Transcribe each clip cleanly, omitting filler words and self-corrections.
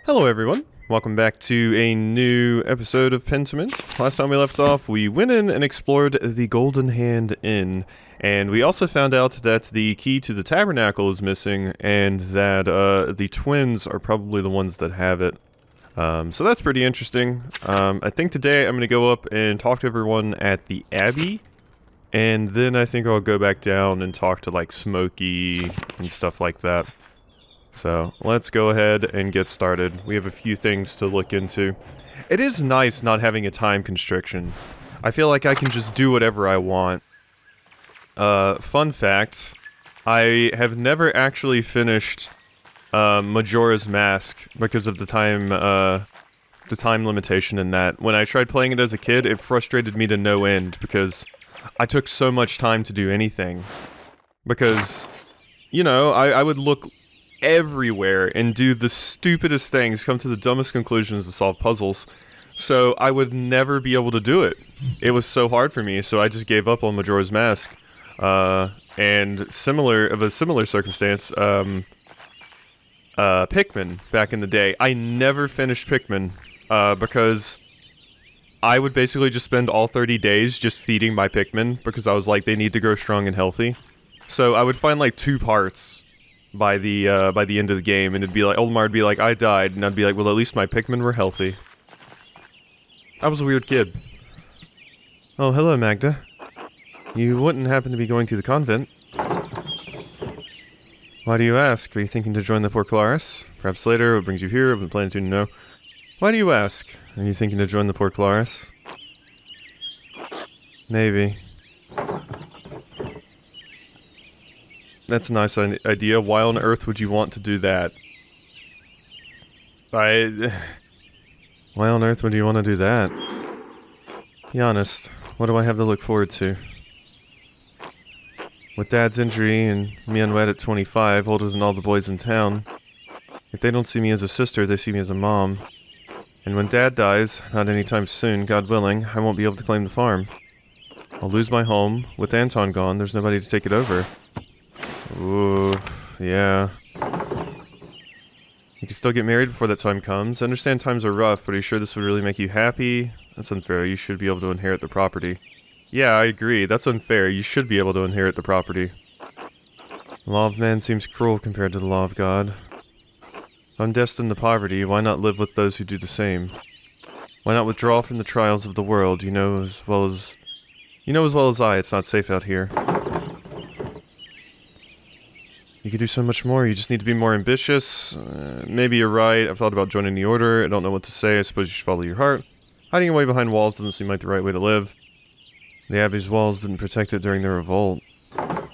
Hello everyone, welcome back to a new episode of Pentiment. Last time we left off, we went in and explored the Golden Hand Inn, and we also found out that the key to the tabernacle is missing, and that the twins are probably the ones that have it. So that's pretty interesting. I think today I'm going to go up and talk to everyone at the Abbey, and then I think I'll go back down and talk to like Smokey and stuff like that. So, let's go ahead and get started. We have a few things to look into. It is nice not having a time constriction. I feel like I can just do whatever I want. Fun fact, I have never actually finished Majora's Mask because of the time limitation in that. When I tried playing it as a kid, it frustrated me to no end because I took so much time to do anything. Because, you know, I would look everywhere and do the stupidest things, come to the dumbest conclusions to solve puzzles. So I would never be able to do it. It was so hard for me, so I just gave up on Majora's Mask. And of a similar circumstance, Pikmin back in the day. I never finished Pikmin because I would basically just spend all 30 days just feeding my Pikmin because I was like, they need to grow strong and healthy. So I would find like 2 parts by the end of the game, and it'd be like, Olimar would be like, I died, and I'd be like, well, at least my Pikmin were healthy. I was a weird kid. Oh, hello, Magda. You wouldn't happen to be going to the convent? Why do you ask? Are you thinking to join the poor Clares? Perhaps later, what brings you here? I've been planning to know. Why do you ask? Are you thinking to join the poor Clares? Maybe. That's a nice idea. Why on earth would you want to do that? Why on earth would you want to do that? Be honest, what do I have to look forward to? With Dad's injury and me unwed at 25, older than all the boys in town, if they don't see me as a sister, they see me as a mom. And when Dad dies, not anytime soon, God willing, I won't be able to claim the farm. I'll lose my home. With Anton gone, there's nobody to take it over. Ooh, yeah. You can still get married before that time comes. I understand times are rough, but are you sure this would really make you happy? That's unfair. You should be able to inherit the property. Yeah, I agree. That's unfair. You should be able to inherit the property. The law of man seems cruel compared to the law of God. If I'm destined to poverty, why not live with those who do the same? Why not withdraw from the trials of the world? You know as well as I, it's not safe out here. You could do so much more, you just need to be more ambitious. Maybe you're right, I've thought about joining the Order, I don't know what to say, I suppose you should follow your heart. Hiding away behind walls doesn't seem like the right way to live. The Abbey's walls didn't protect it during the revolt. I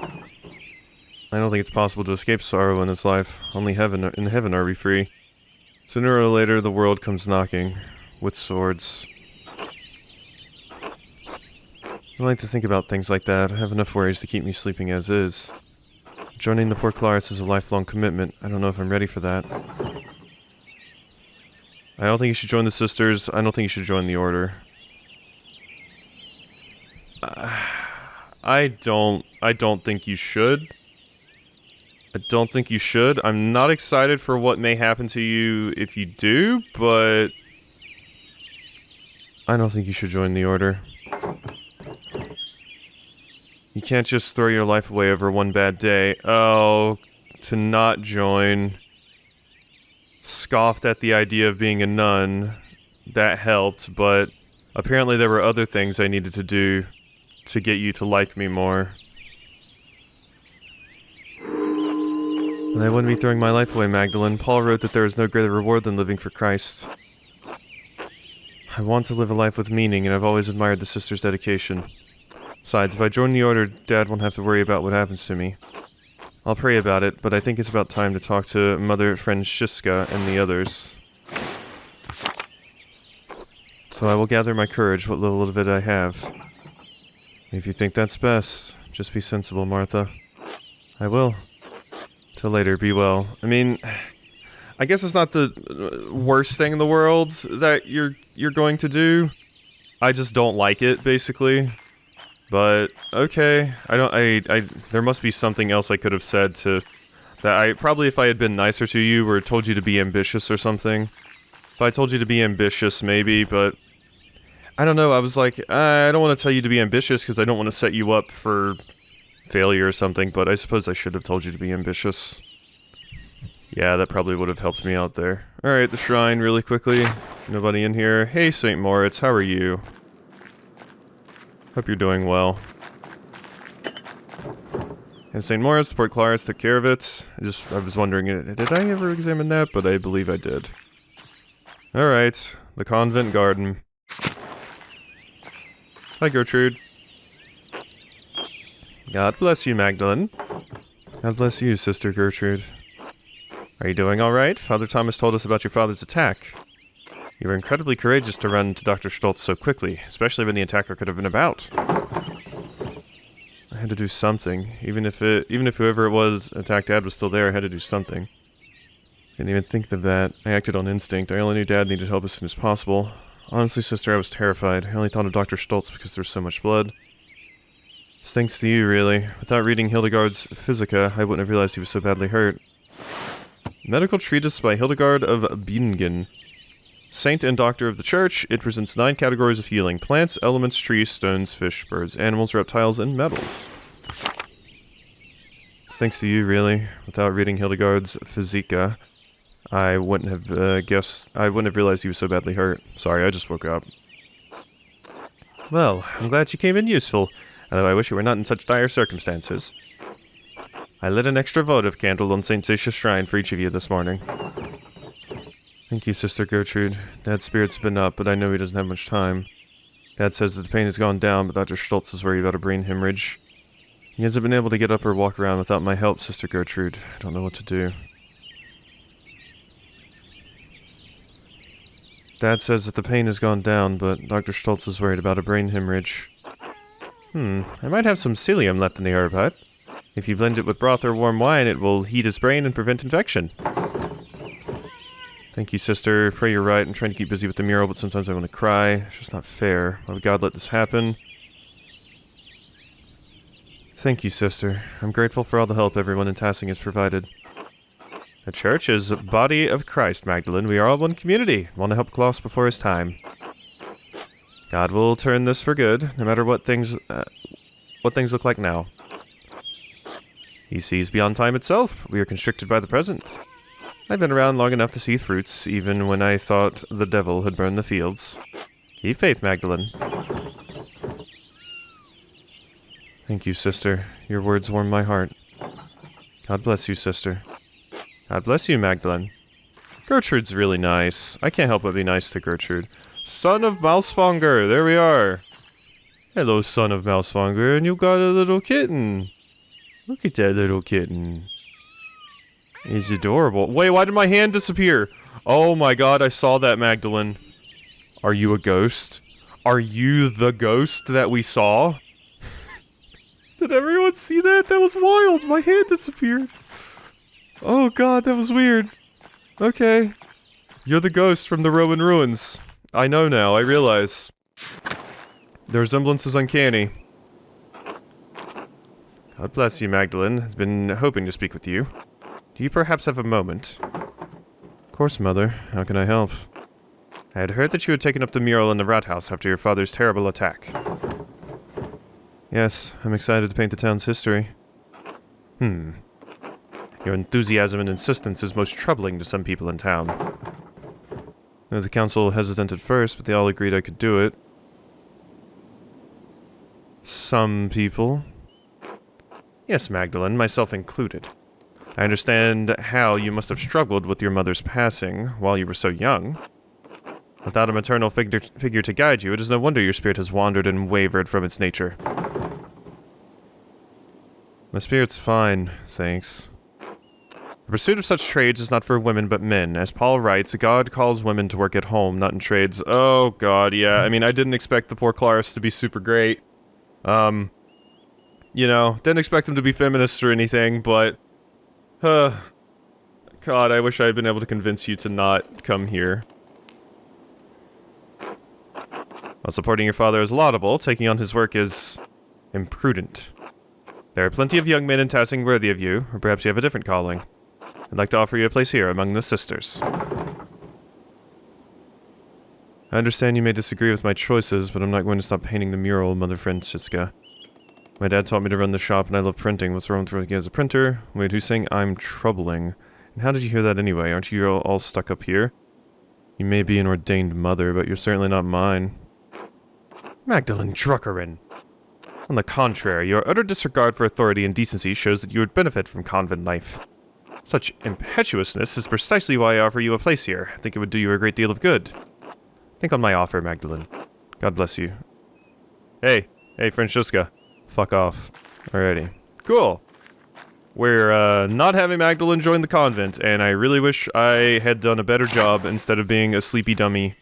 don't think it's possible to escape sorrow in this life. Only in heaven are we free. Sooner or later, the world comes knocking. With swords. I like to think about things like that. I have enough worries to keep me sleeping as is. Joining the poor Clares is a lifelong commitment. I don't know if I'm ready for that. I don't think you should join the sisters. I don't think you should join the Order. I don't think you should. I don't think you should. I'm not excited for what may happen to you if you do, but I don't think you should join the Order. You can't just throw your life away over one bad day. Oh, to not join. Scoffed at the idea of being a nun. That helped, but apparently there were other things I needed to do to get you to like me more. And I wouldn't be throwing my life away, Magdalene. Paul wrote that there is no greater reward than living for Christ. I want to live a life with meaning, and I've always admired the sister's dedication. Besides, if I join the Order, Dad won't have to worry about what happens to me. I'll pray about it, but I think it's about time to talk to Mother Franziska and the others. So I will gather my courage, what little of it I have. If you think that's best, just be sensible, Martha. I will. Till later, be well. I mean, I guess it's not the worst thing in the world that you're going to do. I just don't like it, basically. But, okay, there must be something else I could have said to, that probably if I had been nicer to you or told you to be ambitious or something, If I told you to be ambitious, maybe, but... I don't know, I was like, I don't want to tell you to be ambitious because I don't want to set you up for failure or something, but I suppose I should have told you to be ambitious. Yeah, that probably would have helped me out there. Alright, the shrine, really quickly. Nobody in here. Hey, St. Moritz, how are you? Hope you're doing well. And St. Moritz, the Port Clares took care of it. I was wondering, did I ever examine that? But I believe I did. Alright, the convent garden. Hi, Gertrude. God bless you, Magdalene. God bless you, Sister Gertrude. Are you doing alright? Father Thomas told us about your father's attack. You were incredibly courageous to run to Dr. Stoltz so quickly, especially when the attacker could have been about. I had to do something. Even if whoever it was attacked Dad was still there, I had to do something. Didn't even think of that. I acted on instinct. I only knew Dad needed help as soon as possible. Honestly, Sister, I was terrified. I only thought of Dr. Stoltz because there's so much blood. It's thanks to you, really. Without reading Hildegard's Physica, I wouldn't have realized he was so badly hurt. Medical treatise by Hildegard of Bingen. Saint and doctor of the church, it presents 9 categories of healing. Plants, elements, trees, stones, fish, birds, animals, reptiles, and metals. It's thanks to you, really. Without reading Hildegard's Physica, I wouldn't have realized he was so badly hurt. Sorry, I just woke up. Well, I'm glad you came in useful, although I wish you were not in such dire circumstances. I lit an extra votive candle on St. Satia's shrine for each of you this morning. Thank you, Sister Gertrude. Dad's spirit's been up, but I know he doesn't have much time. Dad says that the pain has gone down, but Dr. Stoltz is worried about a brain hemorrhage. He hasn't been able to get up or walk around without my help, Sister Gertrude. I don't know what to do. Dad says that the pain has gone down, but Dr. Stoltz is worried about a brain hemorrhage. I might have some psyllium left in the herb hut. If you blend it with broth or warm wine, it will heat his brain and prevent infection. Thank you, Sister. Pray you're right. I'm trying to keep busy with the mural, but sometimes I want to cry. It's just not fair. Why would God let this happen? Thank you, Sister. I'm grateful for all the help everyone in Tassing has provided. The church is the body of Christ, Magdalene. We are all one community. Want to help Klaus before his time. God will turn this for good, no matter what things look like now. He sees beyond time itself. We are constricted by the present. I've been around long enough to see fruits, even when I thought the devil had burned the fields. Keep faith, Magdalene. Thank you, Sister. Your words warm my heart. God bless you, Sister. God bless you, Magdalene. Gertrude's really nice. I can't help but be nice to Gertrude. Son of Mousefonger, there we are. Hello, son of Mousefonger, and you got a little kitten. Look at that little kitten. He's adorable. Wait, why did my hand disappear? Oh my god, I saw that, Magdalene. Are you a ghost? Are you the ghost that we saw? Did everyone see that? That was wild. My hand disappeared. Oh god, that was weird. Okay. You're the ghost from the Roman ruins. I know now, I realize. The resemblance is uncanny. God bless you, Magdalene. I've been hoping to speak with you. Do you perhaps have a moment? Of course, Mother. How can I help? I had heard that you had taken up the mural in the rat house after your father's terrible attack. Yes, I'm excited to paint the town's history. Your enthusiasm and insistence is most troubling to some people in town. The council hesitated at first, but they all agreed I could do it. Some people? Yes, Magdalene, myself included. I understand how you must have struggled with your mother's passing while you were so young. Without a maternal figure to guide you, it is no wonder your spirit has wandered and wavered from its nature. My spirit's fine, thanks. The pursuit of such trades is not for women but men. As Paul writes, God calls women to work at home, not in trades. Oh god, yeah. I mean, I didn't expect the poor Clares to be super great. You know, didn't expect them to be feminists or anything, but... God, I wish I had been able to convince you to not come here. While supporting your father is laudable, taking on his work is... imprudent. There are plenty of young men in Tassing worthy of you, or perhaps you have a different calling. I'd like to offer you a place here among the sisters. I understand you may disagree with my choices, but I'm not going to stop painting the mural, Mother Franziska. My dad taught me to run the shop, and I love printing. What's wrong with working as a printer? Wait, who's saying I'm troubling? And how did you hear that anyway? Aren't you all stuck up here? You may be an ordained mother, but you're certainly not mine. Magdalene Druckerin. On the contrary, your utter disregard for authority and decency shows that you would benefit from convent life. Such impetuousness is precisely why I offer you a place here. I think it would do you a great deal of good. Think on my offer, Magdalene. God bless you. Hey, Franziska. Fuck off. Alrighty. Cool. We're, not having Magdalene join the convent, and I really wish I had done a better job instead of being a sleepy dummy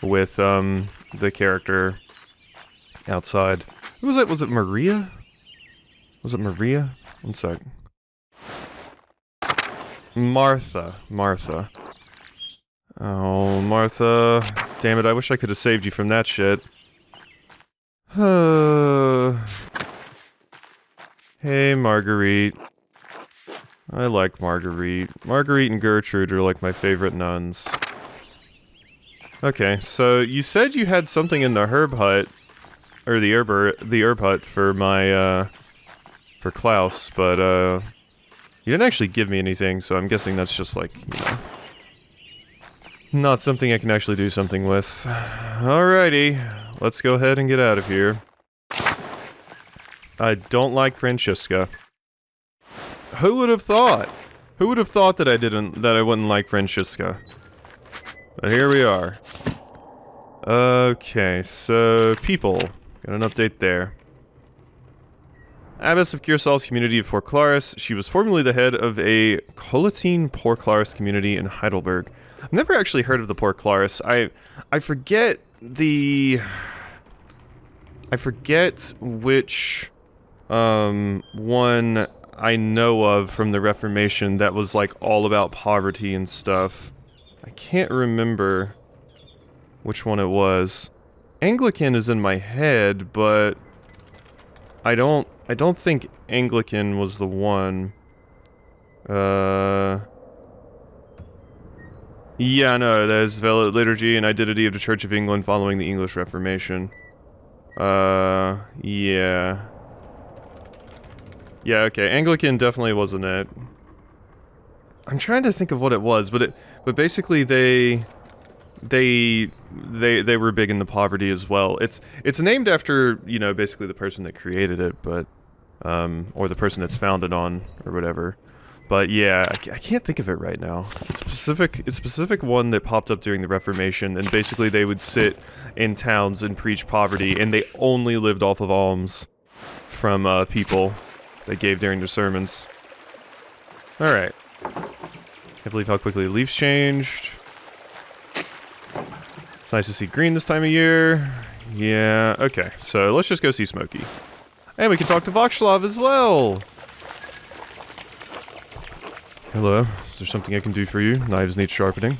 with, the character outside. Who was it? Was it Maria? Was it Maria? One sec. Martha. Oh, Martha. Damn it, I wish I could have saved you from that shit. Hey, Marguerite. I like Marguerite. Marguerite and Gertrude are like my favorite nuns. Okay, so you said you had something in the herb hut, or the herb hut for my, for Klaus, but, you didn't actually give me anything, so I'm guessing that's just like, you know, not something I can actually do something with. Alrighty, let's go ahead and get out of here. I don't like Franziska. Who would have thought? Who would have thought that I wouldn't like Franziska? But here we are. Okay, so people. Got an update there. Abbess of Kiersau's community of Poor Clares. She was formerly the head of a Colatine Poor Clares community in Heidelberg. I've never actually heard of the Poor Clares. I forget which one I know of from the Reformation that was like all about poverty and stuff. I can't remember which one it was. Anglican is in my head, but I don't think Anglican was the one. Yeah, no, there's Velvet Liturgy and Identity of the Church of England following the English Reformation. Yeah. Yeah, okay, Anglican definitely wasn't it. I'm trying to think of what it was, but basically they were big into poverty as well. It's named after, you know, basically the person that created it, but or the person that's founded on or whatever. But yeah, I can't think of it right now. It's specific one that popped up during the Reformation, and basically they would sit in towns and preach poverty, and they only lived off of alms from people they gave during their sermons. Alright. Can't believe how quickly the leaves changed. It's nice to see green this time of year. Yeah, okay. So let's just go see Smokey. And we can talk to Václav as well! Hello, is there something I can do for you? Knives need sharpening.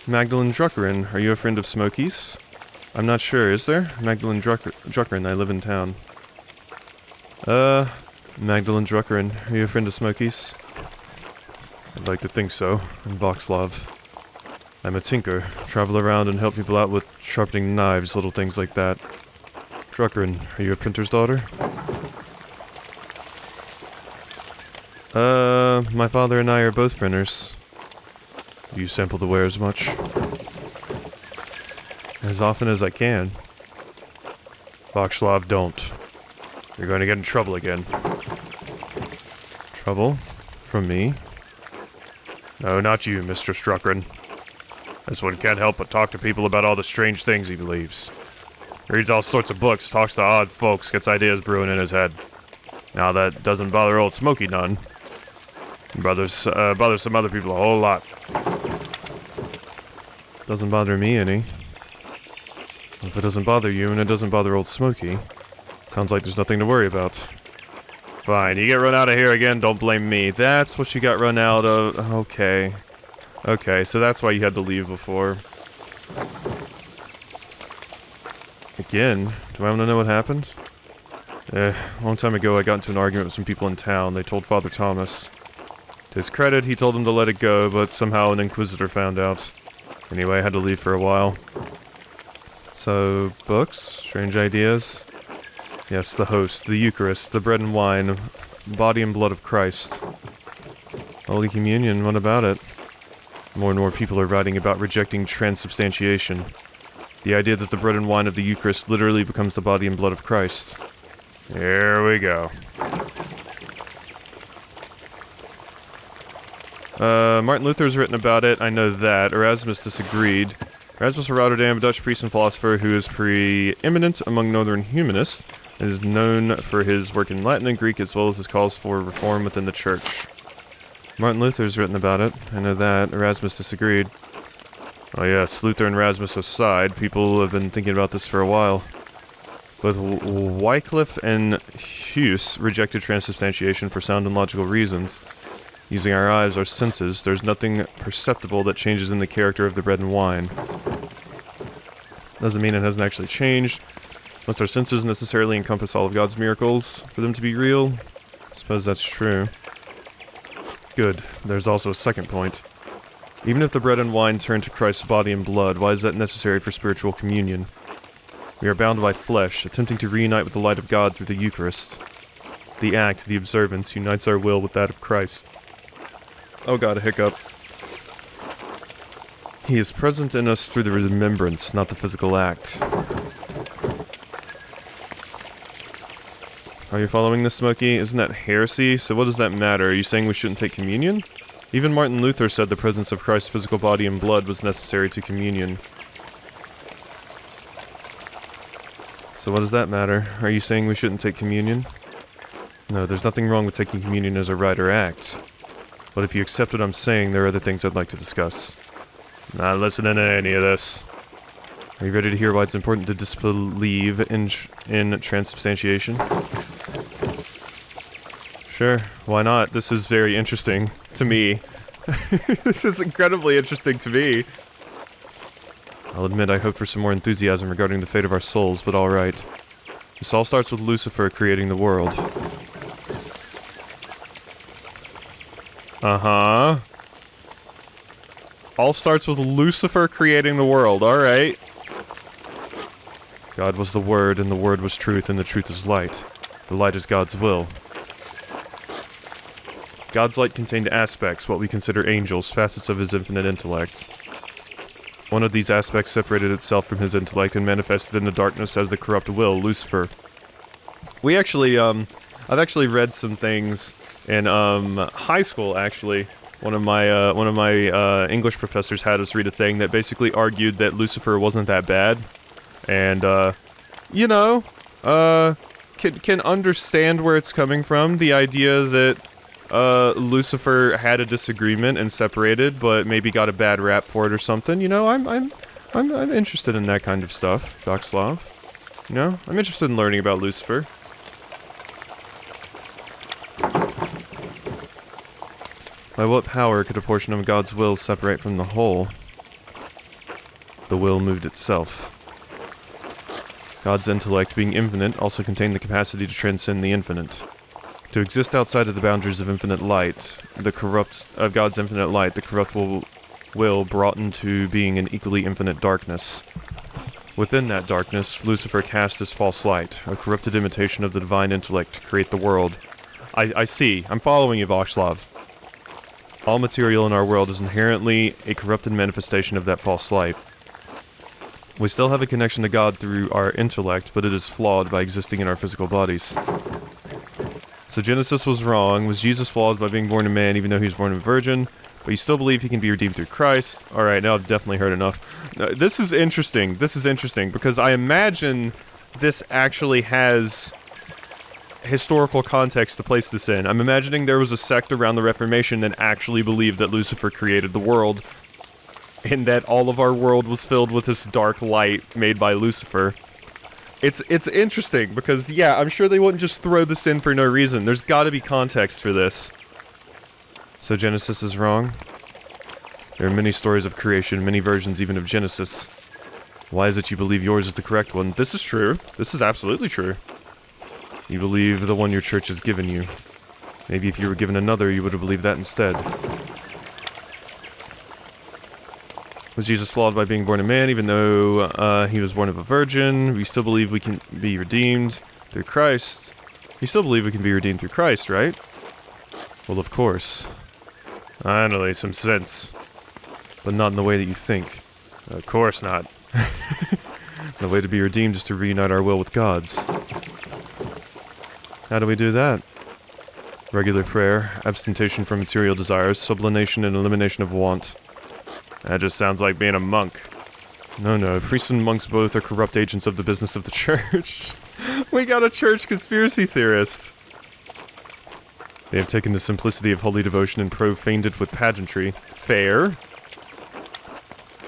Magdalene Druckerin, are you a friend of Smokey's? I'm not sure, is there? Magdalene Druckerin, I live in town. Magdalene Druckerin, are you a friend of Smokey's? I'd like to think so. I'm Václav. I'm a tinker. Travel around and help people out with sharpening knives, little things like that. Druckerin, are you a printer's daughter? My father and I are both printers. Do you sample the wares much? As often as I can. Václav, don't. You're going to get in trouble again. Trouble? From me? No, not you, Mr. Druckerin. This one can't help but talk to people about all the strange things he believes. He reads all sorts of books, talks to odd folks, gets ideas brewing in his head. Now that doesn't bother old Smokey none. Bothers some other people a whole lot. Doesn't bother me any. If it doesn't bother you and it doesn't bother old Smokey, sounds like there's nothing to worry about. Fine, you get run out of here again, don't blame me. That's what you got run out of. Okay. Okay, so that's why you had to leave before. Again? Do I want to know what happened? A long time ago I got into an argument with some people in town. They told Father Thomas. To his credit, he told them to let it go, but somehow an inquisitor found out. Anyway, I had to leave for a while. So, books, strange ideas. Yes, the host, the Eucharist, the bread and wine, body and blood of Christ. Holy Communion, what about it? More and more people are writing about rejecting transubstantiation. The idea that the bread and wine of the Eucharist literally becomes the body and blood of Christ. Here we go. Martin Luther's written about it, I know that. Erasmus disagreed. Erasmus of Rotterdam, a Dutch priest and philosopher who is preeminent among northern humanists, and is known for his work in Latin and Greek as well as his calls for reform within the church. Martin Luther's written about it, I know that. Erasmus disagreed. Oh yes, Luther and Erasmus aside, people have been thinking about this for a while. Both Wycliffe and Hughes rejected transubstantiation for sound and logical reasons. Using our eyes, our senses, there's nothing perceptible that changes in the character of the bread and wine. Doesn't mean it hasn't actually changed. Must our senses necessarily encompass all of God's miracles for them to be real? I suppose that's true. Good. There's also a second point. Even if the bread and wine turn to Christ's body and blood, why is that necessary for spiritual communion? We are bound by flesh, attempting to reunite with the light of God through the Eucharist. The act, the observance, unites our will with that of Christ. Oh god, a hiccup. He is present in us through the remembrance, not the physical act. Are you following this, Smokey? Isn't that heresy? So what does that matter? Are you saying we shouldn't take communion? Even Martin Luther said the presence of Christ's physical body and blood was necessary to communion. So what does that matter? Are you saying we shouldn't take communion? No, there's nothing wrong with taking communion as a rite or act. But if you accept what I'm saying, there are other things I'd like to discuss. Not listening to any of this. Are you ready to hear why it's important to disbelieve in transubstantiation? Sure, why not? This is very interesting to me. This is incredibly interesting to me. I'll admit I hoped for some more enthusiasm regarding the fate of our souls, but alright. This all starts with Lucifer creating the world. Uh-huh. All starts with Lucifer creating the world, alright. God was the Word, and the Word was truth, and the truth is light. The light is God's will. God's light contained aspects, what we consider angels, facets of his infinite intellect. One of these aspects separated itself from his intellect and manifested in the darkness as the corrupt will, Lucifer. We actually, I've actually read some things in, high school, actually. One of my English professors had us read a thing that basically argued that Lucifer wasn't that bad. And, you know, can understand where it's coming from. The idea that, Lucifer had a disagreement and separated, but maybe got a bad rap for it or something. You know, I'm interested in that kind of stuff, Doxlov. You know, I'm interested in learning about Lucifer. By what power could a portion of God's will separate from the whole? The will moved itself. God's intellect, being infinite, also contained the capacity to transcend the infinite. To exist outside of the boundaries of infinite light, God's infinite light, the corrupt will brought into being an equally infinite darkness. Within that darkness, Lucifer cast his false light, a corrupted imitation of the divine intellect to create the world. I see. I'm following you, Voxlov. All material in our world is inherently a corrupted manifestation of that false light. We still have a connection to God through our intellect, but it is flawed by existing in our physical bodies. So Genesis was wrong. Was Jesus flawed by being born a man even though he was born a virgin? But you still believe he can be redeemed through Christ? Alright, now I've definitely heard enough. This is interesting. This is interesting because I imagine this actually has historical context to place this in. I'm imagining there was a sect around the Reformation that actually believed that Lucifer created the world and that all of our world was filled with this dark light made by Lucifer. It's interesting because, yeah, I'm sure they wouldn't just throw this in for no reason. There's got to be context for this. So Genesis is wrong? There are many stories of creation, many versions even of Genesis. Why is it you believe yours is the correct one? This is true. This is absolutely true. You believe the one your church has given you. Maybe if you were given another, you would have believed that instead. Was Jesus flawed by being born a man, even though he was born of a virgin? We still believe we can be redeemed through Christ. We still believe we can be redeemed through Christ, right? Well, of course. Finally, some sense. But not in the way that you think. Of course not. The way to be redeemed is to reunite our will with God's. How do we do that? Regular prayer, abstention from material desires, sublimation and elimination of want. That just sounds like being a monk. No, priests and monks both are corrupt agents of the business of the church. We got a church conspiracy theorist. They have taken the simplicity of holy devotion and profaned it with pageantry. Fair.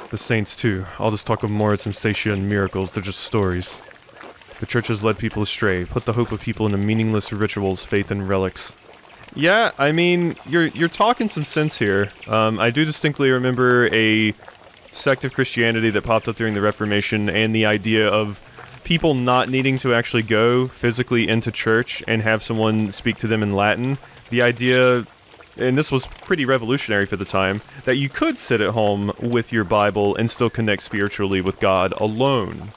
The saints, too. All this talk of Moritz and Stacia and miracles, they're just stories. The church has led people astray, put the hope of people into meaningless rituals, faith, and relics. Yeah, I mean, you're talking some sense here. I do distinctly remember a sect of Christianity that popped up during the Reformation, and the idea of people not needing to actually go physically into church and have someone speak to them in Latin. The idea, and this was pretty revolutionary for the time, that you could sit at home with your Bible and still connect spiritually with God alone.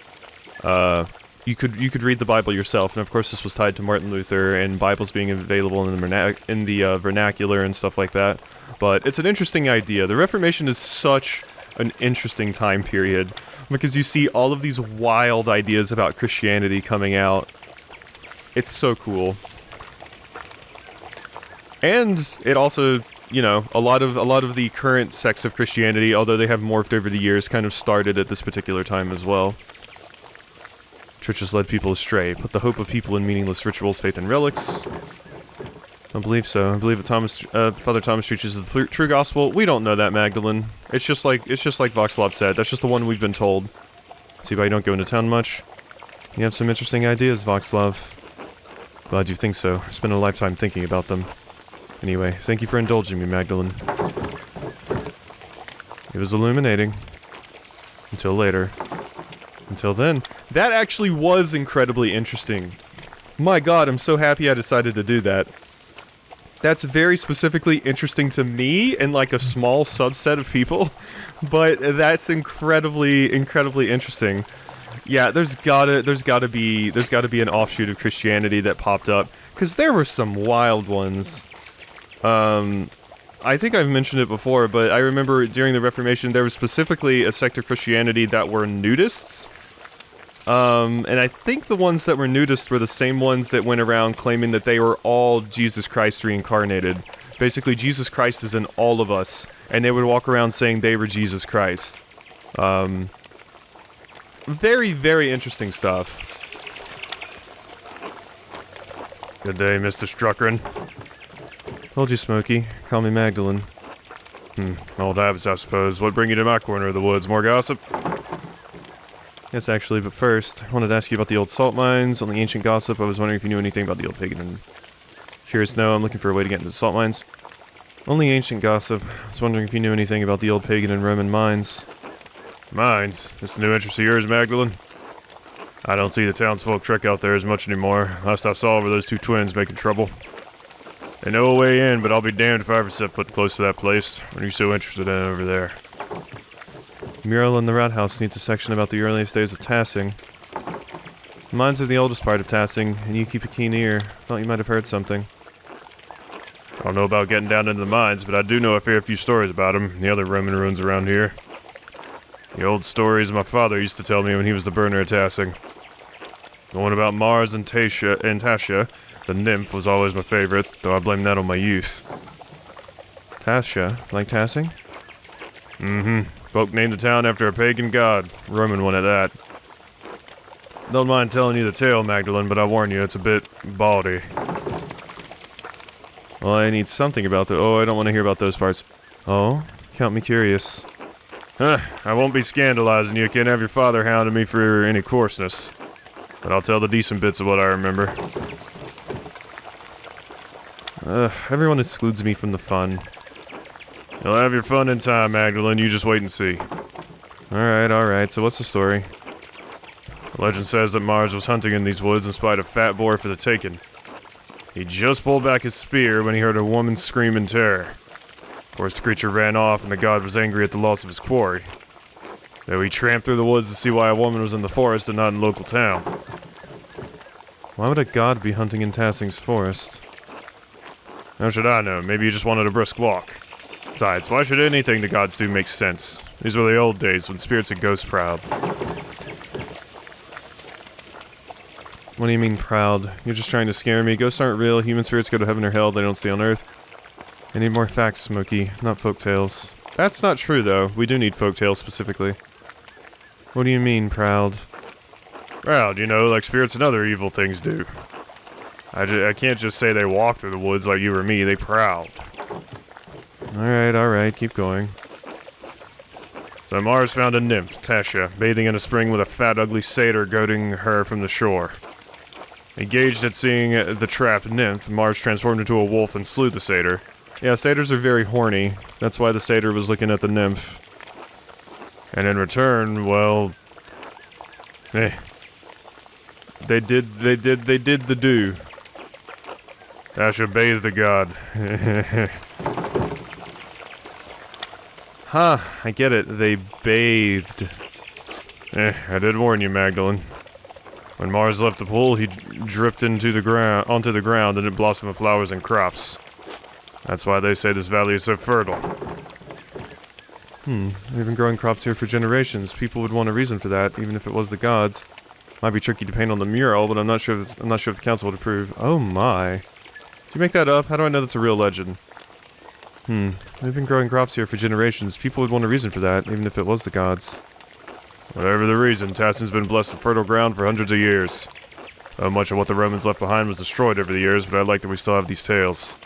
You could read the Bible yourself, and of course this was tied to Martin Luther and Bibles being available in the vernacular and stuff like that. But it's an interesting idea. The Reformation is such an interesting time period because you see all of these wild ideas about Christianity coming out. It's so cool. And it also, you know, a lot of the current sects of Christianity, although they have morphed over the years, kind of started at this particular time as well. Church has led people astray, put the hope of people in meaningless rituals, faith, and relics. I believe so. I believe that Father Thomas preaches the true gospel. We don't know that, Magdalene. It's just like Voxlov said. That's just the one we've been told. See why you don't go into town much? You have some interesting ideas, Voxlov. Glad you think so. I spent a lifetime thinking about them. Anyway, thank you for indulging me, Magdalene. It was illuminating. Until later. Until then. That actually was incredibly interesting. My god, I'm so happy I decided to do that. That's very specifically interesting to me and like a small subset of people, but that's incredibly interesting. Yeah, there's gotta be an offshoot of Christianity that popped up, because there were some wild ones. I think I've mentioned it before, but I remember during the Reformation there was specifically a sect of Christianity that were nudists. And I think the ones that were nudists were the same ones that went around claiming that they were all Jesus Christ reincarnated. Basically, Jesus Christ is in all of us, and they would walk around saying they were Jesus Christ. Very, very interesting stuff. Good day, Mr. Struckren. Told you, Smokey. Call me Magdalene. Old habits, I suppose. What bring you to my corner of the woods? More gossip? Yes, actually, but first, I wanted to ask you about the old salt mines. On the ancient gossip, I was wondering if you knew anything about the old pagan and... Curious to know, I'm looking for a way to get into the salt mines. Only ancient gossip. I was wondering if you knew anything about the old pagan and Roman mines. Mines? This a new interest of yours, Magdalene? I don't see the townsfolk trek out there as much anymore. Last I saw were those two twins making trouble. They know a way in, but I'll be damned if I ever set foot close to that place. What are you so interested in over there? The mural in the rat house needs a section about the earliest days of Tassing. The mines are the oldest part of Tassing, and you keep a keen ear. Thought you might have heard something. I don't know about getting down into the mines, but I do know a fair few stories about them, and the other Roman ruins around here. The old stories my father used to tell me when he was the burner of Tassing. The one about Mars and Tassia, the nymph, was always my favorite, though I blame that on my youth. Tassia? Like Tassing? Mm-hmm. Folk named the town after a pagan god. Roman one at that. Don't mind telling you the tale, Magdalene, but I warn you, it's a bit bawdy. Well, I need something about the... Oh, I don't want to hear about those parts. Oh? Count me curious. I won't be scandalizing you. Can't have your father hounding me for any coarseness. But I'll tell the decent bits of what I remember. Everyone excludes me from the fun. You'll have your fun in time, Magdalene. You just wait and see. Alright. So what's the story? The legend says that Mars was hunting in these woods and spied a fat boar for the taking. He just pulled back his spear when he heard a woman scream in terror. Of course, the creature ran off and the god was angry at the loss of his quarry. Then we tramped through the woods to see why a woman was in the forest and not in local town. Why would a god be hunting in Tassing's forest? How should I know? Maybe you just wanted a brisk walk. Besides, why should anything the gods do make sense? These were the old days when spirits and ghosts proud. What do you mean proud? You're just trying to scare me. Ghosts aren't real. Human spirits go to heaven or hell. They don't stay on earth. I need more facts, Smokey, not folktales. That's not true, though. We do need folktales specifically. What do you mean, proud? Proud, you know, like spirits and other evil things do. I can't just say they walk through the woods like you or me. They prowled. Alright, keep going. So Mars found a nymph, Tasha, bathing in a spring with a fat, ugly satyr goading her from the shore. Engaged at seeing the trapped nymph, Mars transformed into a wolf and slew the satyr. Yeah, satyrs are very horny. That's why the satyr was looking at the nymph. And in return, well... They did the do. Tasha bathed the god. Huh, I get it. They bathed. I did warn you, Magdalene. When Mars left the pool, he dripped onto the ground and it blossomed with flowers and crops. That's why they say this valley is so fertile. We've been growing crops here for generations. People would want a reason for that, even if it was the gods. Might be tricky to paint on the mural, but I'm not sure if the council would approve. Oh my. Did you make that up? How do I know that's a real legend? We've been growing crops here for generations. People would want a reason for that, even if it was the gods. Whatever the reason, Tassing's been blessed with fertile ground for hundreds of years. Much of what the Romans left behind was destroyed over the years, but I like that we still have these tales.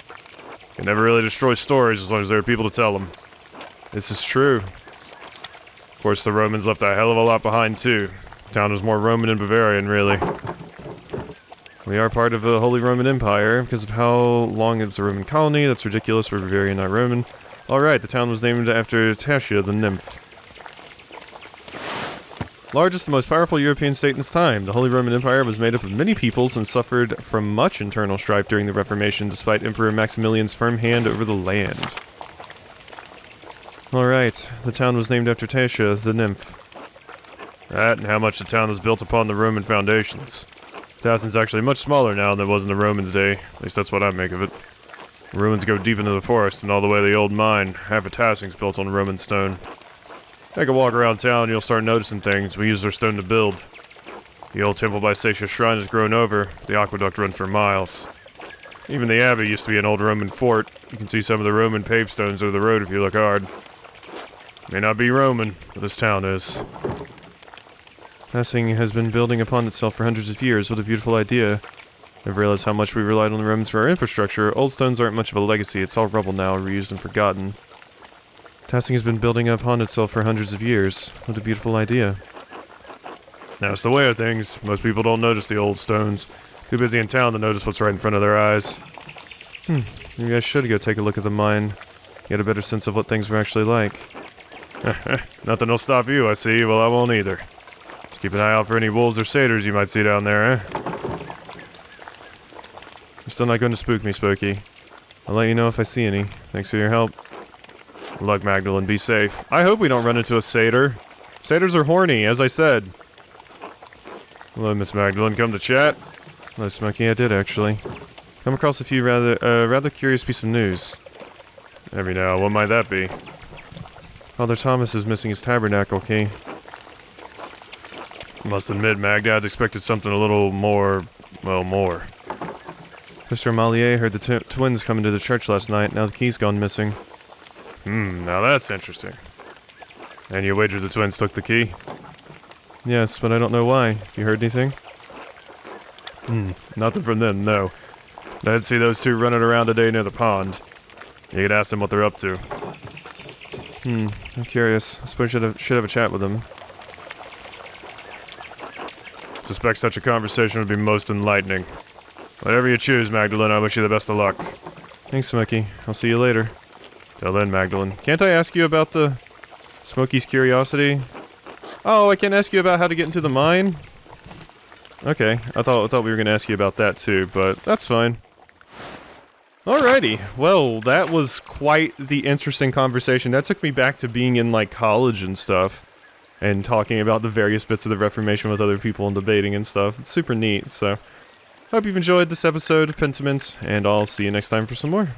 You can never really destroy stories as long as there are people to tell them. This is true. Of course, the Romans left a hell of a lot behind, too. The town was more Roman and Bavarian, really. We are part of the Holy Roman Empire because of how long it was a Roman colony. That's ridiculous. We're Bavarian, not Roman. Alright, the town was named after Tasha, the nymph. Largest and most powerful European state in its time, the Holy Roman Empire was made up of many peoples and suffered from much internal strife during the Reformation, despite Emperor Maximilian's firm hand over the land. Alright, the town was named after Tasha, the nymph. That and how much the town is built upon the Roman foundations. Tassing's actually much smaller now than it was in the Romans' day. At least that's what I make of it. The ruins go deep into the forest and all the way to the old mine. Half of Tassing's built on Roman stone. Take a walk around town and you'll start noticing things. We use their stone to build. The old temple by Satia's shrine has grown over. The aqueduct runs for miles. Even the abbey used to be an old Roman fort. You can see some of the Roman paved stones over the road if you look hard. May not be Roman, but this town is. Tassing has been building upon itself for hundreds of years. What a beautiful idea. I've realized how much we relied on the Romans for our infrastructure. Old stones aren't much of a legacy. It's all rubble now, reused and forgotten. Tassing has been building upon itself for hundreds of years. What a beautiful idea. That's the way of things. Most people don't notice the old stones. Too busy in town to notice what's right in front of their eyes. Maybe I should go take a look at the mine. Get a better sense of what things were actually like. Nothing will stop you, I see. Well, I won't either. Just keep an eye out for any wolves or satyrs you might see down there, eh? You're still not going to spook me, Spooky. I'll let you know if I see any. Thanks for your help. Good luck, Magdalene. Be safe. I hope we don't run into a satyr. Satyrs are horny, as I said. Hello, Miss Magdalene. Come to chat? Hello, Smokey. I did, actually. Come across a few rather curious piece of news. Every now, what might that be? Father Thomas is missing his tabernacle key. Must admit, Magdad expected something a little more, well, more. Sister Maler heard the twins come into the church last night. Now the key's gone missing. Now that's interesting. And you wager the twins took the key? Yes, but I don't know why. You heard anything? Nothing from them, no. I'd see those two running around today near the pond. You could ask them what they're up to. I'm curious. I suppose I should have a chat with them. Suspect such a conversation would be most enlightening. Whatever you choose, Magdalene, I wish you the best of luck. Thanks, Smokey. I'll see you later. Till then, Magdalene. Can't I ask you about the Smokey's curiosity? Oh, I can't ask you about how to get into the mine? Okay, I thought we were going to ask you about that too, but that's fine. Alrighty, well, that was quite the interesting conversation. That took me back to being in, like, college and stuff. and talking about the various bits of the Reformation with other people and debating and stuff. It's super neat, so hope you've enjoyed this episode of Pentiment, and I'll see you next time for some more.